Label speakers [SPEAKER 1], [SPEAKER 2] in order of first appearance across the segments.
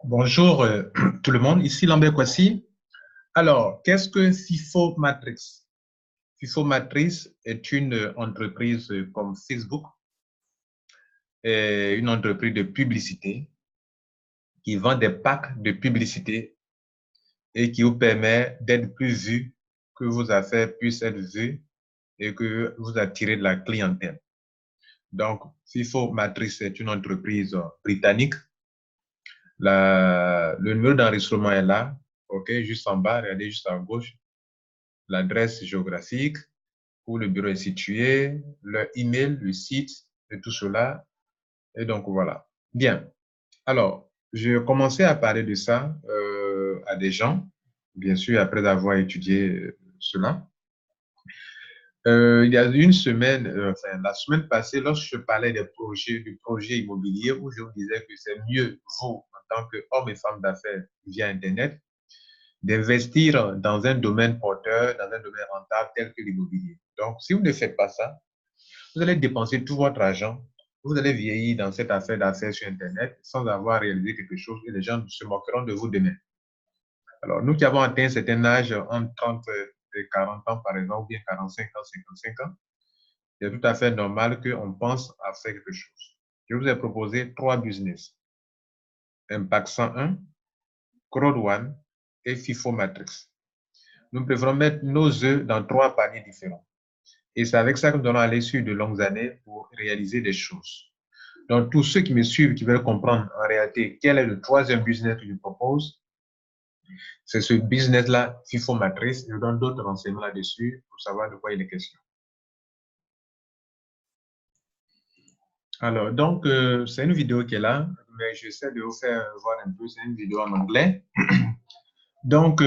[SPEAKER 1] Bonjour tout le monde, ici Lambert Kwasi. Alors, qu'est-ce que FIFO Matrix? FIFO Matrix est une entreprise comme Facebook, une entreprise de publicité qui vend des packs de publicité et qui vous permet d'être plus vu, que vos affaires puissent être vues et que vous attirez de la clientèle. Donc, FIFO Matrix est une entreprise britannique. Le numéro d'enregistrement est là, ok, juste en bas, regardez juste à gauche. L'adresse géographique où le bureau est situé, le email, le site et tout cela. Et donc, voilà. Bien. Alors, j'ai commencé à parler de ça à des gens, bien sûr, après avoir étudié cela. Il y a une semaine, enfin, la semaine passée, lorsque je parlais du projet immobilier, où je vous disais que c'est mieux, vous, en tant qu'homme et femme d'affaires via Internet, d'investir dans un domaine porteur, dans un domaine rentable tel que l'immobilier. Donc, si vous ne faites pas ça, vous allez dépenser tout votre argent, vous allez vieillir dans cette affaire d'affaires sur Internet sans avoir réalisé quelque chose et les gens se moqueront de vous demain. Alors, nous qui avons atteint un certain âge, entre 30 et 40 ans par exemple, ou bien 45 ans, 55 ans, c'est tout à fait normal qu'on pense à faire quelque chose. Je vous ai proposé 3 business. Impact 101, Crowd One et FIFO Matrix. Nous préférons mettre nos œufs dans 3 paniers différents. Et c'est avec ça que nous allons aller sur de longues années pour réaliser des choses. Donc, tous ceux qui me suivent, qui veulent comprendre en réalité quel est le troisième business que je propose, c'est ce business-là, FIFO Matrix. Je donne d'autres renseignements là-dessus pour savoir de quoi il est question. Alors, donc, c'est une vidéo qui est là, mais j'essaie de vous faire voir un peu. C'est une vidéo en anglais. Donc,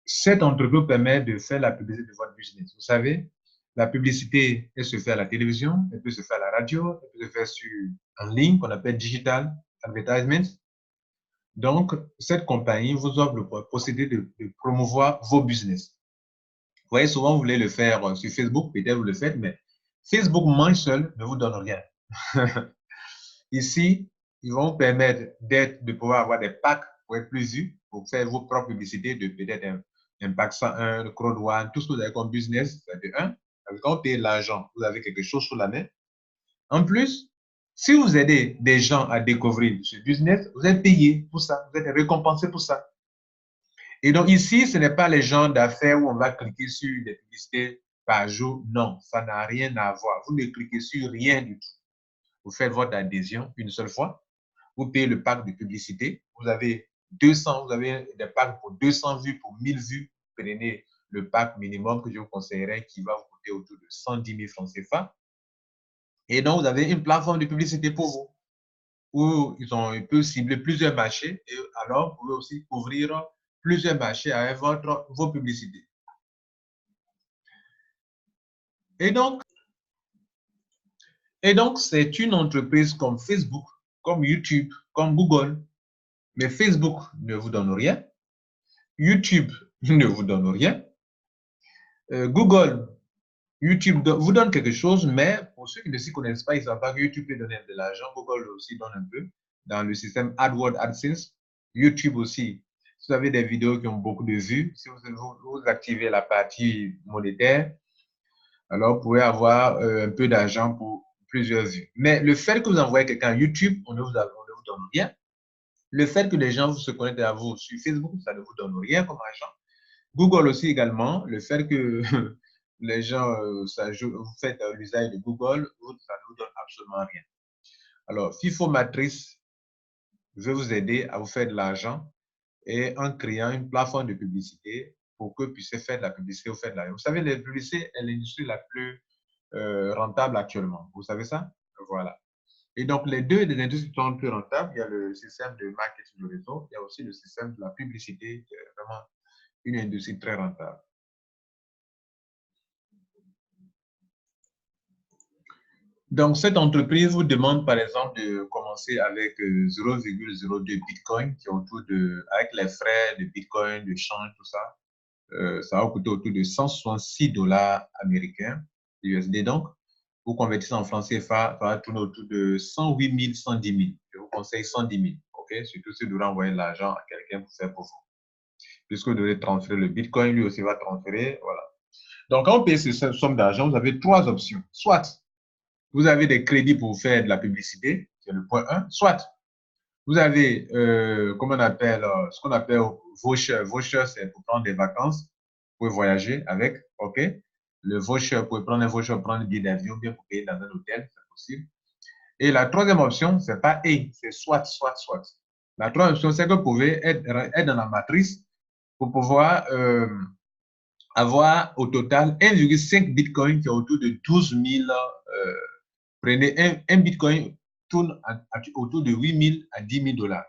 [SPEAKER 1] cette entreprise permet de faire la publicité de votre business. Vous savez, la publicité, elle se fait à la télévision, elle peut se faire à la radio, elle peut se faire en ligne, qu'on appelle digital advertisement. Donc, cette compagnie vous offre le procédé de promouvoir vos business. Vous voyez, souvent, vous voulez le faire sur Facebook, peut-être vous le faites, mais Facebook mange seul, ne vous donne rien. Ici, ils vont vous permettre de pouvoir avoir des packs pour être plus vus, pour faire vos propres publicités de peut-être un pack 101, le Crowd One, tout ce que vous avez comme business, c'est de 1. Quand vous payez l'argent, vous avez quelque chose sous la main. En plus, si vous aidez des gens à découvrir ce business, vous êtes payé pour ça, vous êtes récompensé pour ça. Et donc ici, ce n'est pas les gens d'affaires où on va cliquer sur des publicités par jour. Non, ça n'a rien à voir. Vous ne cliquez sur rien du tout. Vous faites votre adhésion une seule fois. Vous payez le pack de publicité. Vous avez des packs pour 200 vues, pour 1000 vues. Prenez le pack minimum que je vous conseillerais qui va vous coûter autour de 110 000 francs CFA. Et donc, vous avez une plateforme de publicité pour vous où ils peuvent cibler plusieurs marchés et alors vous pouvez aussi couvrir plusieurs marchés avec vos publicités. Et donc, c'est une entreprise comme Facebook, comme YouTube, comme Google. Mais Facebook ne vous donne rien. YouTube ne vous donne rien. Google, YouTube vous donne quelque chose, mais pour ceux qui ne s'y connaissent pas, ils ne savent pas que YouTube peut donner de l'argent. Google aussi donne un peu dans le système AdWords, AdSense. YouTube aussi. Si vous avez des vidéos qui ont beaucoup de vues, si vous activez la partie monétaire, alors vous pouvez avoir un peu d'argent pour plusieurs vues. Mais le fait que vous envoyez quelqu'un à YouTube, on ne vous donne rien. Le fait que les gens se connectent à vous sur Facebook, ça ne vous donne rien comme argent. Google aussi également, le fait que les gens, vous faites l'usage de Google, ça ne vous donne absolument rien. Alors, FIFO Matrix veut vous aider à vous faire de l'argent et en créant une plateforme de publicité pour que vous puissiez faire de la publicité ou faire de l'argent. Vous savez, la publicité est l'industrie la plus rentable actuellement. Vous savez ça? Voilà. Et donc, les deux des industries sont plus rentables. Il y a le système de marketing de réseau, il y a aussi le système de la publicité, qui est vraiment une industrie très rentable. Donc, cette entreprise vous demande, par exemple, de commencer avec 0,02 Bitcoin, qui est autour avec les frais de Bitcoin, de change, tout ça, ça va coûter autour de 166 dollars américains, USD donc. Vous convertissez en francs CFA, ça va tourner autour de 108 000, 110 000. Je vous conseille 110 000. OK? Surtout si vous devez envoyer l'argent à quelqu'un pour faire pour vous. Puisque vous devez transférer le Bitcoin, lui aussi va transférer. Voilà. Donc, quand vous payez cette somme d'argent, vous avez trois options. Soit vous avez des crédits pour faire de la publicité, c'est le point 1. Soit vous avez, comment on appelle, ce qu'on appelle voucher. Voucher, c'est pour prendre des vacances, vous pouvez voyager avec, OK? Le voucher, vous pouvez prendre un voucher, prendre un billet d'avion, bien pour payer dans un hôtel, c'est possible. Et la troisième option, c'est pas et, c'est soit. La troisième option, c'est que vous pouvez être dans la matrice pour pouvoir avoir au total 1,5 Bitcoin qui est autour de 12 000. Prenez un Bitcoin tourne autour de 8 000 à 10 000 dollars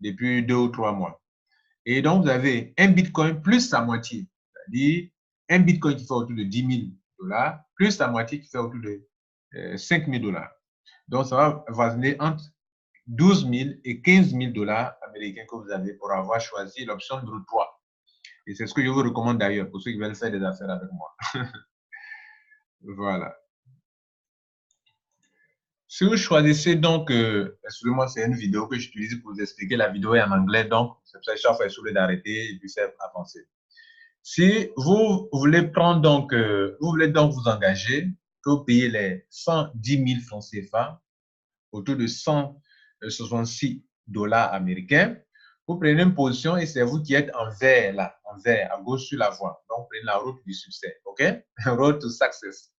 [SPEAKER 1] depuis 2 ou 3 mois. Et donc, vous avez un Bitcoin plus sa moitié, c'est-à-dire un Bitcoin qui fait autour de 10 000 dollars plus sa moitié qui fait autour de 5 000 dollars. Donc, ça va avoisiner entre 12 000 et 15 000 dollars américains que vous avez pour avoir choisi l'option numéro 3. Et c'est ce que je vous recommande d'ailleurs pour ceux qui veulent faire des affaires avec moi. Voilà. Si vous choisissez donc, excusez-moi, c'est une vidéo que j'utilise pour vous expliquer. La vidéo est en anglais, donc c'est pour ça que chaque fois, je suis obligé d'arrêter et puis faire avancer. Si vous voulez prendre donc, vous voulez donc vous engager, que vous payez les 110 000 francs CFA, autour de 166 dollars américains, vous prenez une position et c'est vous qui êtes en vert là, en vert, à gauche sur la voie. Donc, vous prenez la route du succès, OK? Road to success.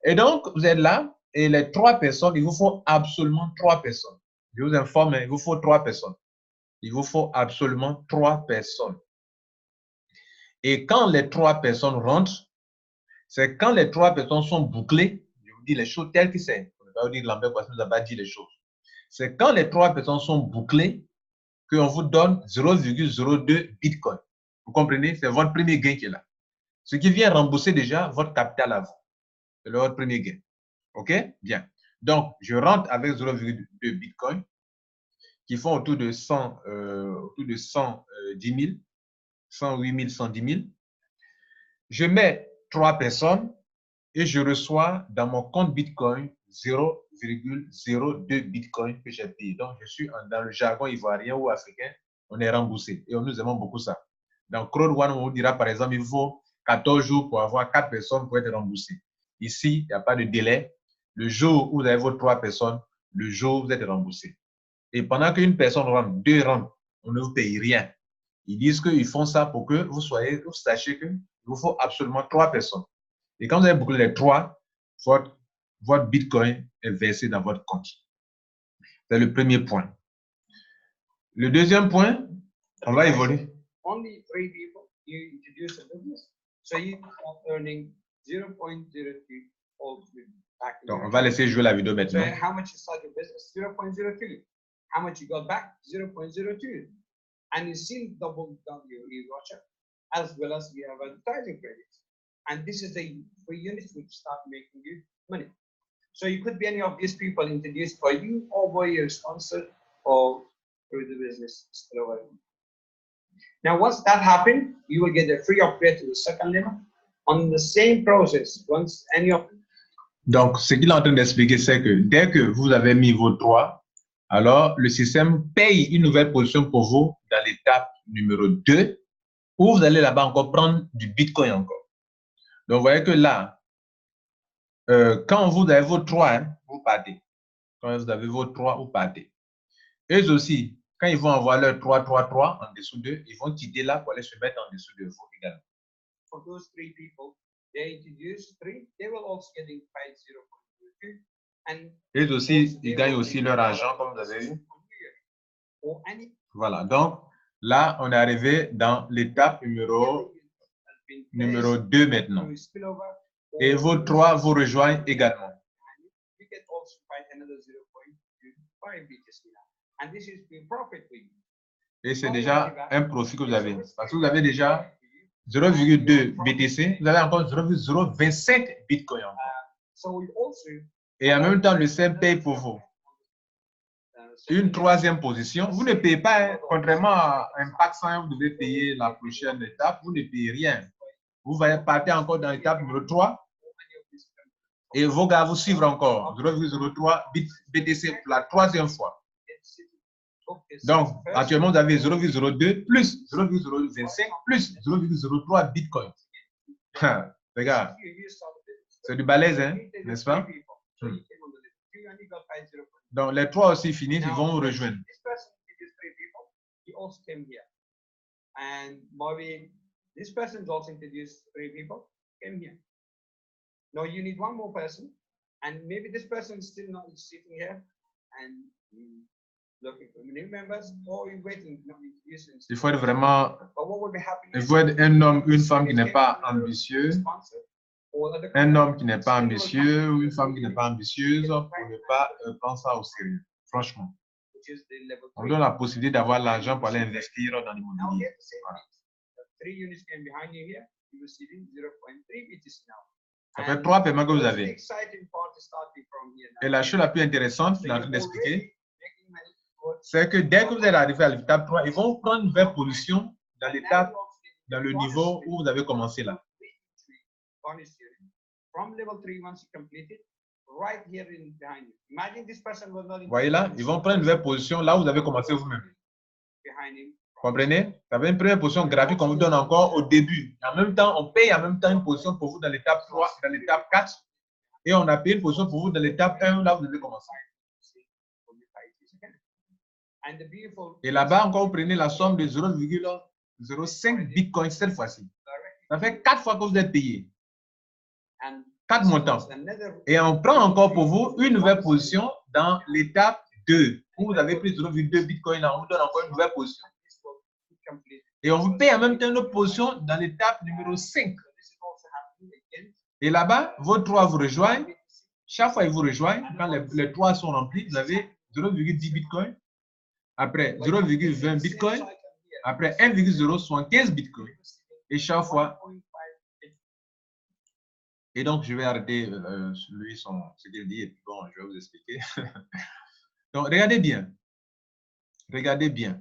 [SPEAKER 1] Et donc, vous êtes là et les trois personnes, il vous faut absolument trois personnes. Je vous informe, il vous faut trois personnes. Il vous faut absolument trois personnes. Et quand les trois personnes rentrent, c'est quand les trois personnes sont bouclées, je vous dis les choses telles que c'est. Je ne vais pas vous dire Lambert parce que vous n'avez pas dit les choses. C'est quand les trois personnes sont bouclées qu'on vous donne 0,02 Bitcoin. Vous comprenez? C'est votre premier gain qui est là. Ce qui vient rembourser déjà votre capital à vous. C'est votre premier gain. OK? Bien. Donc, je rentre avec 0,2 Bitcoin qui font autour de 110 000, 108 000, 110 000. Je mets trois personnes et je reçois dans mon compte Bitcoin 0,02 Bitcoin que j'ai payé. Donc, je suis dans le jargon ivoirien ou africain, on est remboursé et nous aimons beaucoup ça. Dans Crowd One, on vous dira par exemple, il faut 14 jours pour avoir 4 personnes pour être remboursé. Ici, il n'y a pas de délai. Le jour où vous avez vos 3 personnes, le jour où vous êtes remboursé. Et pendant qu'une personne rentre, 2 rentrent, on ne vous paye rien. Ils disent qu'ils font ça pour que vous sachiez qu'il vous faut absolument 3 personnes. Et quand vous avez bouclé les 3, votre Bitcoin est versé dans votre compte. C'est le premier point. Le deuxième point, on va évoluer.
[SPEAKER 2] Only 3 people, you introduce a business. So you are earning 0.02 all back.
[SPEAKER 1] Donc, on va laisser jouer la vidéo maintenant.
[SPEAKER 2] So how much you start your business? 0.02. How much you got back? 0.02. And you still double down your e-voucher, as well as we have advertising credits. And this is the free units which start making you money. So you could be any of these people introduced by you or by your sponsor or through the business still. Now, once that happens, you will get a free upgrade to the second level on the same process. Once any of
[SPEAKER 1] Donc, ce qu'il est en train d'expliquer, c'est que dès que vous avez mis vos droits, alors le système paye une nouvelle position pour vous dans l'étape numéro 2, où vous allez là-bas encore prendre du Bitcoin encore. Donc, vous voyez que là, quand vous avez vos 3, hein, vous partez. Quand vous avez vos 3, vous partez. Eux aussi, quand ils vont avoir leur 3 en dessous d'eux, ils vont quitter là pour aller se mettre en dessous de vous également.
[SPEAKER 2] For those 3 people, they introduce 3, they will also getting paid 0.22. And
[SPEAKER 1] eux aussi, ils gagnent aussi leur argent, comme vous avez vu. Voilà, donc là, on est arrivé dans l'étape numéro 2 maintenant. Et vos 3 vous rejoignent également. Et c'est déjà un profit que vous avez. Parce que vous avez déjà 0,2 BTC, vous avez encore 0,025 Bitcoin encore. Et en même temps, le système paye pour vous. Une troisième position, vous ne payez pas, hein, contrairement à Impact 100, vous devez payer la prochaine étape, vous ne payez rien. Vous partez encore dans l'étape numéro 3 et vos gars vous suivent encore 0,03 BTC pour la troisième fois. Donc, actuellement, vous avez 0,02 plus 0,025 plus 0,03 Bitcoin. Regarde, c'est du balèze, hein, n'est-ce pas? Donc, les trois aussi finissent, ils vont rejoindre.
[SPEAKER 2] And Bobby, this person also introduced 3 people, came here. Now you need one more person, and maybe this person is still not sitting here and looking for new members, or you're waiting.
[SPEAKER 1] Il faut être vraiment,
[SPEAKER 2] But what would be happening?
[SPEAKER 1] il faut être un homme, une femme qui n'est pas ambitieux, un homme qui n'est pas ambitieux ou une femme qui n'est pas ambitieuse pour ne pas prendre ça au sérieux, franchement. On donne la possibilité d'avoir l'argent pour aller investir dans l'immobilier. Ça fait 3 paiements que vous avez. Et la chose la plus intéressante, je suis en train d'expliquer, c'est que dès que vous êtes arrivé à l'étape 3, ils vont prendre une nouvelle position dans l'étape, dans le niveau où vous avez commencé là. Vous voyez là, ils vont prendre une nouvelle position là où vous avez commencé vous-même. Comprenez? Ça veut une première position gratuite qu'on vous donne encore au début. En même temps, on paye en même temps une position pour vous dans l'étape 3, dans l'étape 4. Et on a payé une position pour vous dans l'étape 1, là où vous avez commencé. Et là-bas, encore, vous prenez la somme de 0,05 Bitcoin cette fois-ci. Ça fait 4 fois que vous êtes payé. 4 montants. Et on prend encore pour vous une nouvelle position dans l'étape 2, où vous avez pris 0,2 Bitcoin, on vous donne encore une nouvelle position. Et on vous paye en même temps une autre position dans l'étape numéro 5. Et là-bas, vos 3 vous rejoignent. Chaque fois, ils vous rejoignent. Quand les 3 sont remplis, vous avez 0,10 Bitcoin. Après 0,20 Bitcoin. Après 1,075 Bitcoin. Et chaque fois. Et donc, je vais arrêter lui ce qu'il dit. Et puis bon, je vais vous expliquer. Donc, regardez bien. Regardez bien.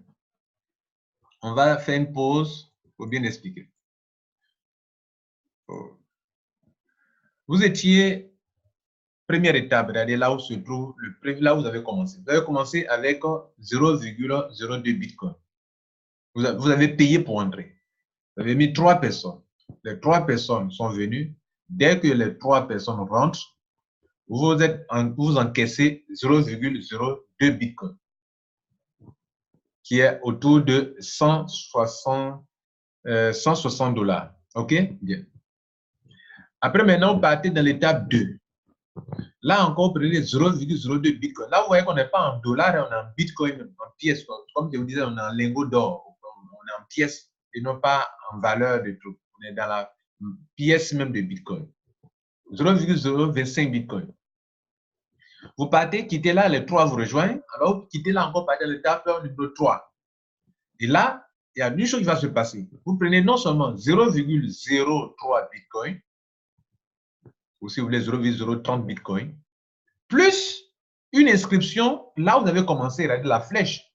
[SPEAKER 1] On va faire une pause pour bien expliquer. Vous étiez, première étape, regardez là où se trouve, là où vous avez commencé. Vous avez commencé avec 0,02 Bitcoin. Vous avez payé pour entrer. Vous avez mis 3 personnes. Les 3 personnes sont venues. Dès que les 3 personnes rentrent, vous encaissez 0,02 Bitcoin, qui est autour de 160 $. OK? Bien. Après, maintenant, vous partez dans l'étape 2. Là encore, vous prenez 0,02 Bitcoin. Là, vous voyez qu'on n'est pas en dollars, on est en Bitcoin, en pièces. Comme je vous disais, on est en lingot d'or. On est en pièces et non pas en valeur de trucs. On est dans la pièce même de Bitcoin. 0,025 Bitcoin. Vous partez, quittez là, les 3 vous rejoignent. Alors, vous quittez là encore, partez à l'étape numéro 3. Et là, il y a une chose qui va se passer. Vous prenez non seulement 0,03 Bitcoin, ou si vous voulez 0,030 Bitcoin, plus une inscription là où vous avez commencé, regardez la flèche.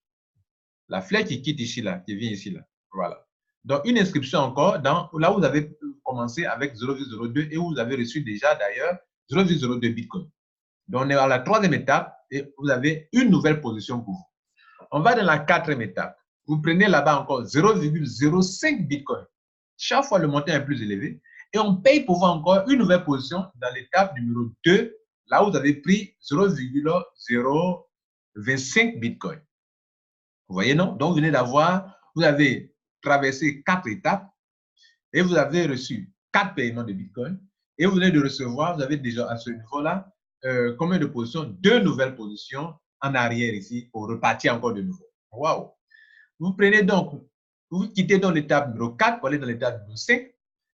[SPEAKER 1] La flèche qui quitte ici, là, qui vient ici, là. Voilà. Donc, une inscription encore dans, là où vous avez commencé avec 0,02 et où vous avez reçu déjà d'ailleurs 0,02 Bitcoin. Donc, on est à la 3e étape et vous avez une nouvelle position pour vous. On va dans la 4e étape. Vous prenez là-bas encore 0,05 Bitcoin. Chaque fois, le montant est plus élevé. Et on paye pour vous encore une nouvelle position dans l'étape numéro 2, là où vous avez pris 0,025 Bitcoin. Vous voyez, non? Donc, vous venez d'avoir, vous avez traversé 4 étapes et vous avez reçu 4 paiements de Bitcoin. Et vous venez de recevoir, vous avez déjà à ce niveau-là, combien de positions? 2 nouvelles positions en arrière ici pour repartir encore de nouveau. Waouh! Vous prenez donc, vous quittez donc l'étape numéro 4 pour aller dans l'étape numéro 5.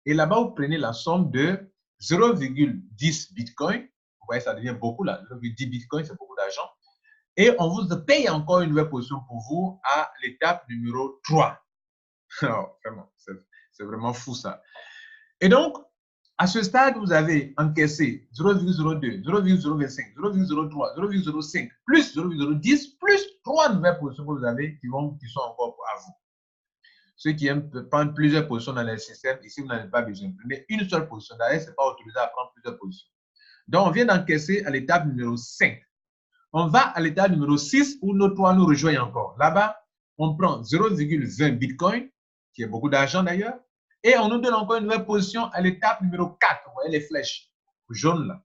[SPEAKER 1] Et là-bas, vous prenez la somme de 0,10 Bitcoin. Vous voyez, ça devient beaucoup là. 0,10 Bitcoin, c'est beaucoup d'argent. Et on vous paye encore une nouvelle position pour vous à l'étape numéro 3. Oh, vraiment, c'est vraiment fou ça. Et donc, à ce stade, vous avez encaissé 0,02, 0,025, 0,03, 0,05, plus 0,010, plus 3 nouvelles positions que vous avez qui sont encore à vous. Ceux qui aiment prendre plusieurs positions dans le système, ici, vous n'avez pas besoin. Prenez une seule position. D'ailleurs, ce n'est pas autorisé à prendre plusieurs positions. Donc, on vient d'encaisser à l'étape numéro 5. On va à l'étape numéro 6 où nos 3 nous rejoignent encore. Là-bas, on prend 0,20 Bitcoin, qui est beaucoup d'argent d'ailleurs, et on nous donne encore une nouvelle position à l'étape numéro 4. Vous voyez les flèches jaunes là.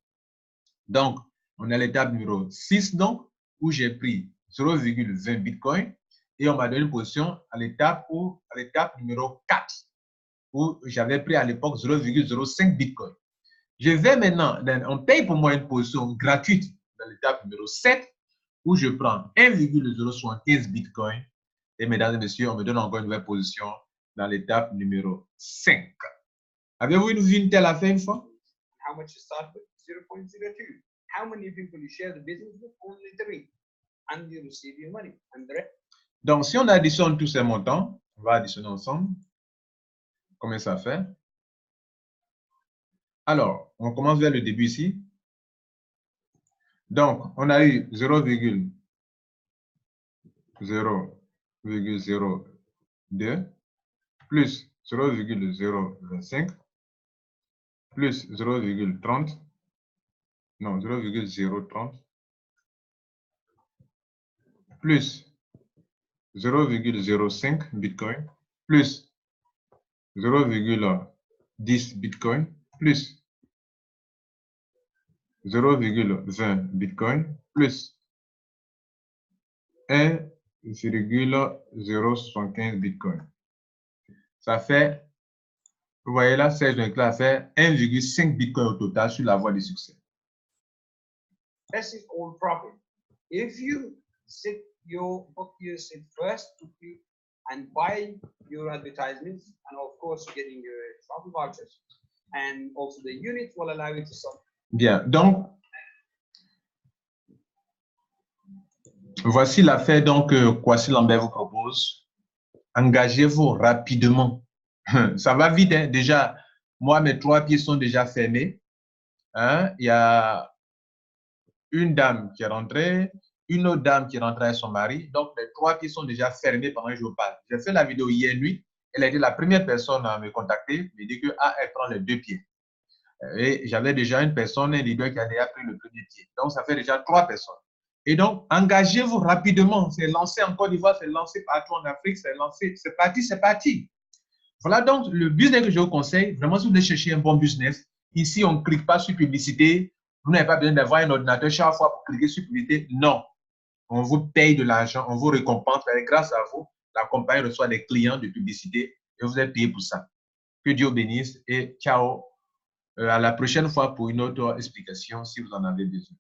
[SPEAKER 1] Donc, on est à l'étape numéro 6, donc, où j'ai pris 0,20 Bitcoin et on m'a donné une position à l'étape numéro 4, où j'avais pris à l'époque 0,05 Bitcoin. Je vais maintenant, on paye pour moi une position gratuite dans l'étape numéro 7, où je prends 1,075 Bitcoin. Et mesdames et messieurs, on me donne encore une nouvelle position dans l'étape numéro 5. Avez-vous vu une telle affaire une fois?
[SPEAKER 2] How much you start with? 0.02. How many people you share the business with? Only 3. And you receive your money. And the rest.
[SPEAKER 1] Donc, si on additionne tous ces montants, on va additionner ensemble. Combien ça fait? Alors, on commence vers le début ici. Donc, on a eu 0,002 plus 0,025 plus 0,30, non, 0,030 plus 0,05 Bitcoin plus 0,10 Bitcoin plus 0,20 Bitcoin plus 1,075 Bitcoin. Ça fait, vous voyez là, Serge Leclerc a fait 1,5 Bitcoin au total sur la voie du succès.
[SPEAKER 2] This is all profit. If you book your sit first and buy your advertisements, and of course getting your travel vouchers, and also the unit will allow you to sell.
[SPEAKER 1] Bien, donc voici l'affaire donc Kwasi Lambert vous propose. Engagez-vous rapidement. Ça va vite, hein? Déjà, moi, mes 3 pieds sont déjà fermés. Hein? Il y a une dame qui est rentrée, une autre dame qui est rentrée avec son mari. Donc, les 3 pieds sont déjà fermés pendant que je vous parle. J'ai fait la vidéo hier nuit. Elle a été la première personne à me contacter, me dire qu'elle prend les 2 pieds. Et j'avais déjà une personne, un leader qui a déjà pris le premier pied. Donc, ça fait déjà 3 personnes. Et donc, engagez-vous rapidement. C'est lancé en Côte d'Ivoire, c'est lancé partout en Afrique, c'est lancé, c'est parti, c'est parti. Voilà donc le business que je vous conseille. Vraiment, si vous voulez chercher un bon business, ici, on ne clique pas sur publicité. Vous n'avez pas besoin d'avoir un ordinateur chaque fois pour cliquer sur publicité. Non. On vous paye de l'argent, on vous récompense. Et grâce à vous, la compagnie reçoit des clients de publicité et vous êtes payé pour ça. Que Dieu bénisse et ciao. À la prochaine fois pour une autre explication si vous en avez besoin.